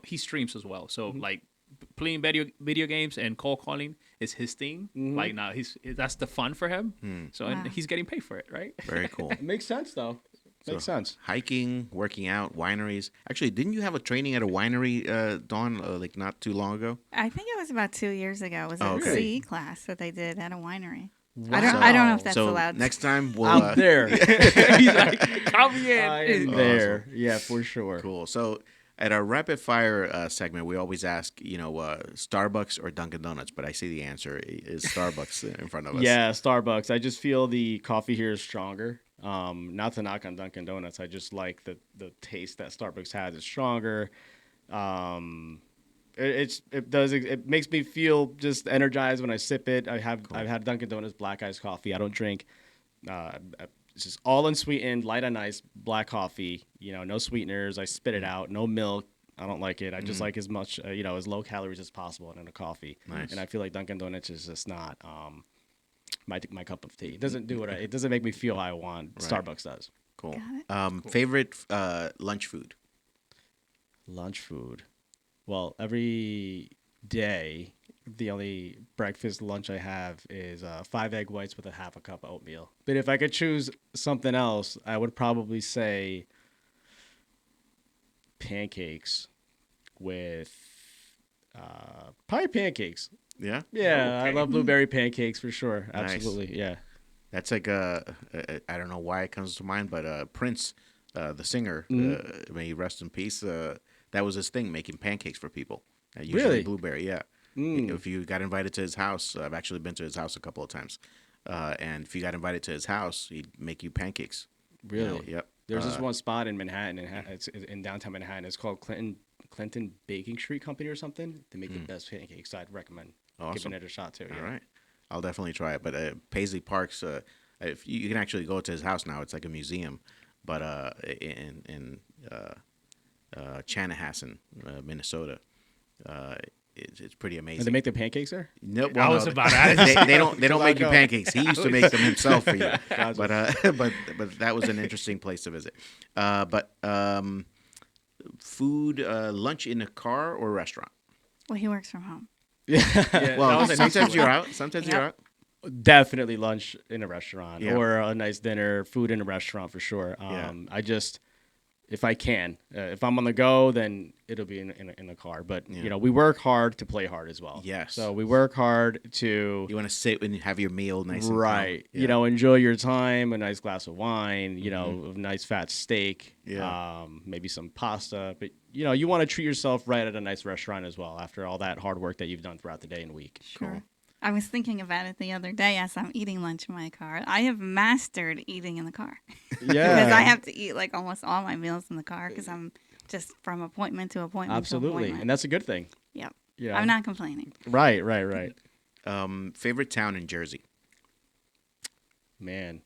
he streams as well. So like playing video games and call calling is his thing. Like now that's the fun for him. So and Wow. he's getting paid for it, right? Very cool. It makes sense, though. Makes sense. Hiking, working out, wineries. Actually, didn't you have a training at a winery, Dawn, like not too long ago? I think it was about 2 years ago. It was a okay. CE class that they did at a winery. Wow. I don't know if that's so allowed. next time we'll. I'm there. He's like, come in. I am there. Yeah, for sure. Cool. So at our rapid fire segment, we always ask, Starbucks or Dunkin' Donuts, but I see the answer is Starbucks in front of us. Yeah, Starbucks. I just feel the coffee here is stronger. Not to knock on Dunkin' Donuts. I just like the taste that Starbucks has. It's stronger. It makes me feel just energized when I sip it. I've had Dunkin' Donuts black iced coffee. I don't drink. It's just all unsweetened, light on ice, black coffee. No sweeteners. I spit it out. No milk. I don't like it. I just like as much, as low calories as possible in a coffee. Nice. And I feel like Dunkin' Donuts is just not my cup of tea. It doesn't do it doesn't make me feel how I want. Right. Starbucks does. Cool. Got it. Favorite lunch food? Lunch food. Well, every day, the only breakfast lunch I have is 5 egg whites with a half a cup of oatmeal. But if I could choose something else, I would probably say pancakes with probably pancakes. Yeah? Yeah, I Okay. love blueberry pancakes for sure. Nice. Absolutely, yeah. That's like I don't know why it comes to mind, but Prince, the singer, may he rest in peace. That was his thing, making pancakes for people. Usually Really? blueberry, yeah. If you got invited to his house, I've actually been to his house a couple of times. And if you got invited to his house, he'd make you pancakes. Really? Yep. There's this one spot in Manhattan, it's in downtown Manhattan. It's called Clinton Baking Street Company or something. They make the best pancakes. I'd recommend Awesome. giving it a shot too. All right. I'll definitely try it. But Paisley Park's, if you can actually go to his house now, it's like a museum. But in Chanhassen, Minnesota, it's pretty amazing. And they make the pancakes there? Nope. I was about to ask. They don't make you go. pancakes. He used to make them himself for you. Gotcha. But that was an interesting place to visit. Food, lunch in a car or restaurant? Well, he works from home. Yeah, Well, that was an sometimes easy you're one. out. Sometimes Yep. you're out. Definitely lunch in a restaurant Yeah. or a nice dinner, food in a restaurant for sure. Yeah. if I can. If I'm on the go, then it'll be in a car. But we work hard to play hard as well. Yes. So we work hard to. You want to sit and have your meal nice and right. calm. Yeah. Enjoy your time, a nice glass of wine, a nice fat steak, maybe some pasta. But you want to treat yourself right at a nice restaurant as well after all that hard work that you've done throughout the day and week. Sure. Cool. I was thinking about it the other day as I'm eating lunch in my car. I have mastered eating in the car. Yeah. Because I have to eat like almost all my meals in the car because I'm just from appointment to appointment. Absolutely. To appointment. And that's a good thing. Yep. Yeah. I'm not complaining. Right. Favorite town in Jersey? Man,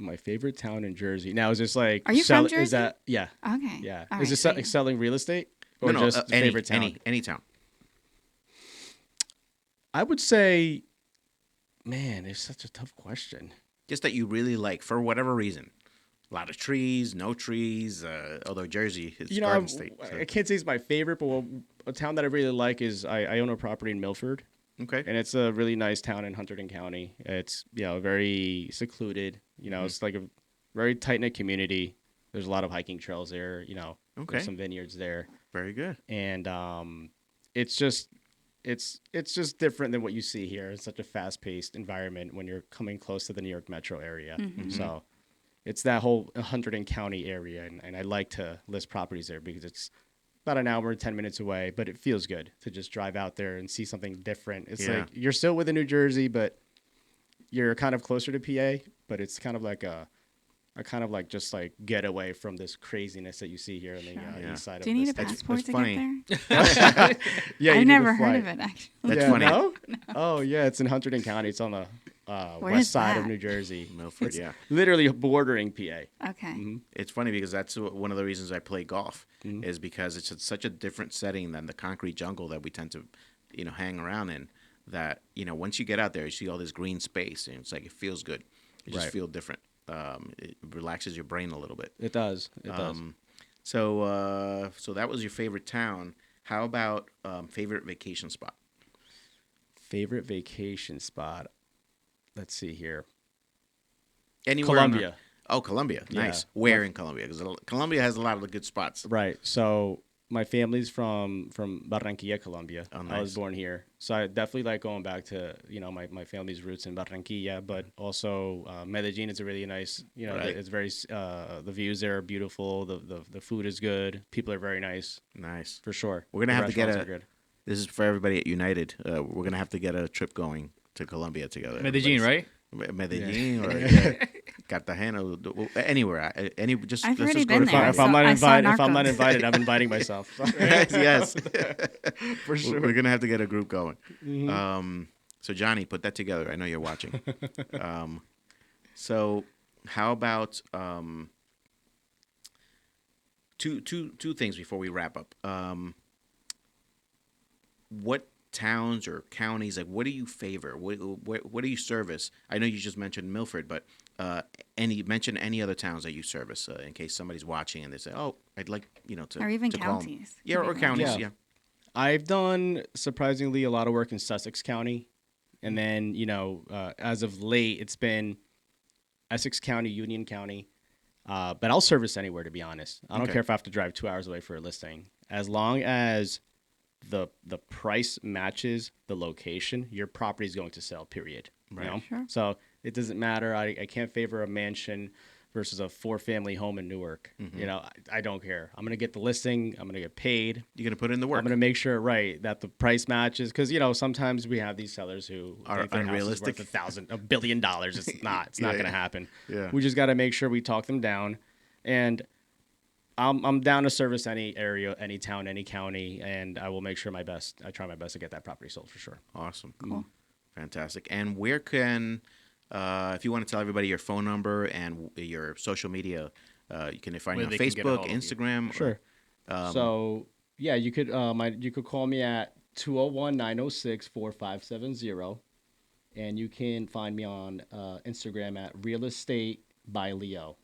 my favorite town in Jersey. Now, is this like... Are you from Jersey? Is that... Yeah. Okay. Yeah. All is this selling real estate? Or No, just favorite town? Any town. I would say... Man, it's such a tough question. Just that you really like, for whatever reason. A lot of trees, no trees, although Jersey is Garden State. So. I can't say it's my favorite, but a town that I really like is I own a property in Milford. Okay. And it's a really nice town in Hunterdon County. It's, very secluded. It's like a very tight-knit community. There's a lot of hiking trails there, Okay. There's some vineyards there. Very good. And it's just different than what you see here. It's such a fast-paced environment when you're coming close to the New York metro area. Mm-hmm. So it's that whole Hunterdon County area, and I like to list properties there because it's about an hour, 10 minutes away, but it feels good to just drive out there and see something different. It's like you're still within New Jersey, but you're kind of closer to PA, but it's kind of like a just getaway from this craziness that you see here in the east side of the state. Do you need a passport to funny. get there? Yeah, I've never heard of it, actually. That's yeah, funny. No? Oh, yeah, it's in Hunterdon County. It's on the west side of New Jersey. Milford, It's literally bordering PA. Okay. Mm-hmm. It's funny because that's one of the reasons I play golf is because it's such a different setting than the concrete jungle that we tend to, hang around in. That once you get out there, you see all this green space, and it's like it feels good. You just feel different. It relaxes your brain a little bit. It does. It does. So that was your favorite town. How about favorite vacation spot? Favorite vacation spot. Let's see here. Anywhere Colombia. Colombia. Nice. Yeah. Where in Colombia? Because Colombia has a lot of the good spots. Right. So my family's from Barranquilla, Colombia. Oh, nice. I was born here. So I definitely like going back to, my family's roots in Barranquilla, but also Medellin is a really nice, Right. it's very, the views there are beautiful. The food is good. People are very nice. Nice. For sure. We're going to The have to get restaurants are good. this is for everybody at United. We're going to have to get a trip going to Colombia together. Medellin, right? Medellin or Cartagena, anywhere. Let's I've just already go been to there. Colombia. If I'm not I saw invited, Narcos. I'm inviting myself. Yes, For sure. we're gonna have to get a group going. So Johnny, put that together. I know you're watching. So how about two things before we wrap up? What towns or counties, what do you favor? What do you service? I know you just mentioned Milford, but mention any other towns that you service in case somebody's watching and they say, "Oh, I'd like to," Or even to call 'em. counties. Yeah, or counties. Yeah. I've done surprisingly a lot of work in Sussex County, and then as of late, it's been Essex County, Union County. But I'll service anywhere, to be honest. I don't care if I have to drive 2 hours away for a listing, as long as the price matches the location. Your property is going to sell. Period. Right. Sure. So it doesn't matter. I can't favor a mansion versus a 4-family home in Newark. I don't care. I'm gonna get the listing. I'm gonna get paid. You're gonna put in the work. I'm gonna make sure that the price matches, because sometimes we have these sellers who Are think their house is unrealistic. worth $1 billion. It's not. It's not gonna happen. Yeah. We just got to make sure we talk them down, and I'm down to service any area, any town, any county, and I will make sure I try my best to get that property sold for sure. Awesome. Cool. Fantastic. And where can, if you want to tell everybody your phone number and your social media, you can find you Where on they can get a Facebook, hold of you. Instagram. Sure. So yeah, you could call me at 201-906-4570, and you can find me on Instagram at Real Estate by Leo.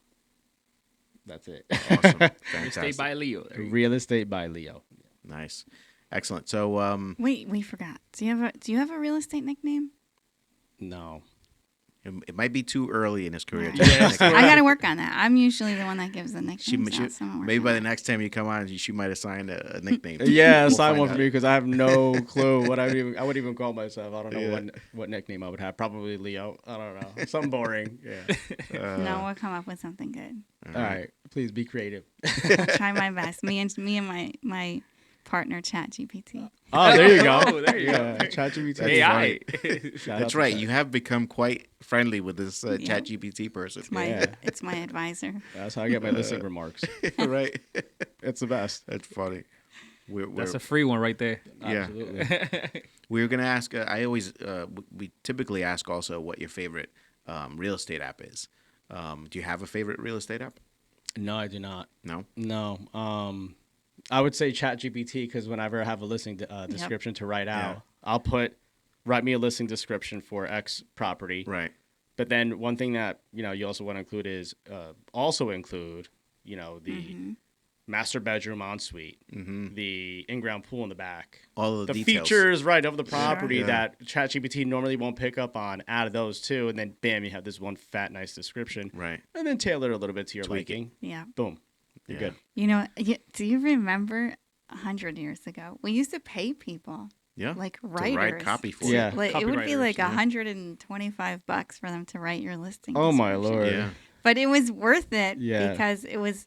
That's it. Awesome. Fantastic. Stay by Leo. There you go. Real Estate by Leo. Nice. Excellent. So, Wait, we forgot. Do you have a real estate nickname? No. It might be too early in his career. I got to work on that. I'm usually the one that gives the nicknames out, so maybe by the next time you come on, she might assign a nickname. Yeah, We'll assign find one for out. me because I have no clue what I would even call myself. I don't know what nickname I would have. Probably Leo. I don't know. Something boring. Yeah. No, we'll come up with something good. All right. Please be creative. I'll try my best. Me and my partner, ChatGPT. Oh, there you go. Oh, there you go. ChatGPT. AI. That's right. You have become quite friendly with this ChatGPT person. It's my advisor. That's how I get my listing remarks. Right. It's the best. That's funny. That's a free one right there. Yeah. Absolutely. We were gonna ask. We typically ask also what your favorite real estate app is. Do you have a favorite real estate app? No, I do not. No. No. I would say ChatGPT because whenever I have a listing description to write out, I'll write me a listing description for X property. Right. But then one thing that you also want to include is the master bedroom ensuite, the in-ground pool in the back, all the details. features of the property Yeah. that ChatGPT normally won't pick up on. Out of those two, and then bam, you have this one fat nice description, Right. and then tailor it a little bit to your Tweak it. liking. Yeah. Boom, you're good. Do you remember 100 years ago? We used to pay people, Yeah. like To writers. write copy for Yeah. you. Like, it would be Copywriters, like yeah. $125 for them to write your listing. Oh my description. lord. Yeah. But it was worth it Yeah. because it was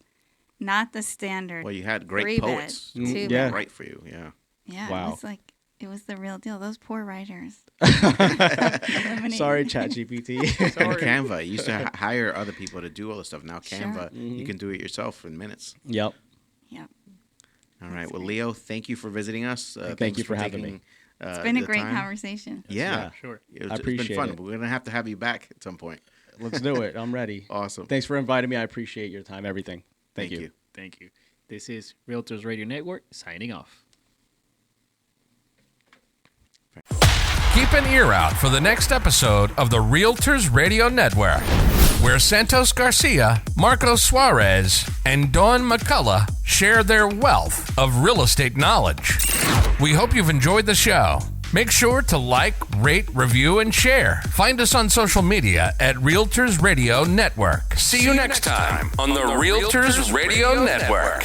not the standard. Well, you had great 3-bed, poets who 2-bed. Yeah. write for you. Yeah. Yeah, Wow. it was the real deal. Those poor writers. Sorry, ChatGPT. And Canva. You used to hire other people to do all this stuff. Now Sure. Canva, you can do it yourself in minutes. Yep. Yep. All right. Well, Leo, thank you for visiting us. Thank Thanks you for having taking, me. It's been a the great time. conversation. Yeah. Sure. It's I appreciate been fun. it. But we're going to have to have you back at some point. Let's do it. I'm ready. Awesome. Thanks for inviting me. I appreciate your time, everything. Thank you. Thank you. This is Realtors Radio Network signing off. Keep an ear out for the next episode of the Realtors Radio Network, where Santos Garcia, Marcos Suarez, and Dawn McCullough share their wealth of real estate knowledge. We hope you've enjoyed the show. Make sure to like, rate, review, and share. Find us on social media at Realtors Radio Network. See you next time on the Realtors Radio Network.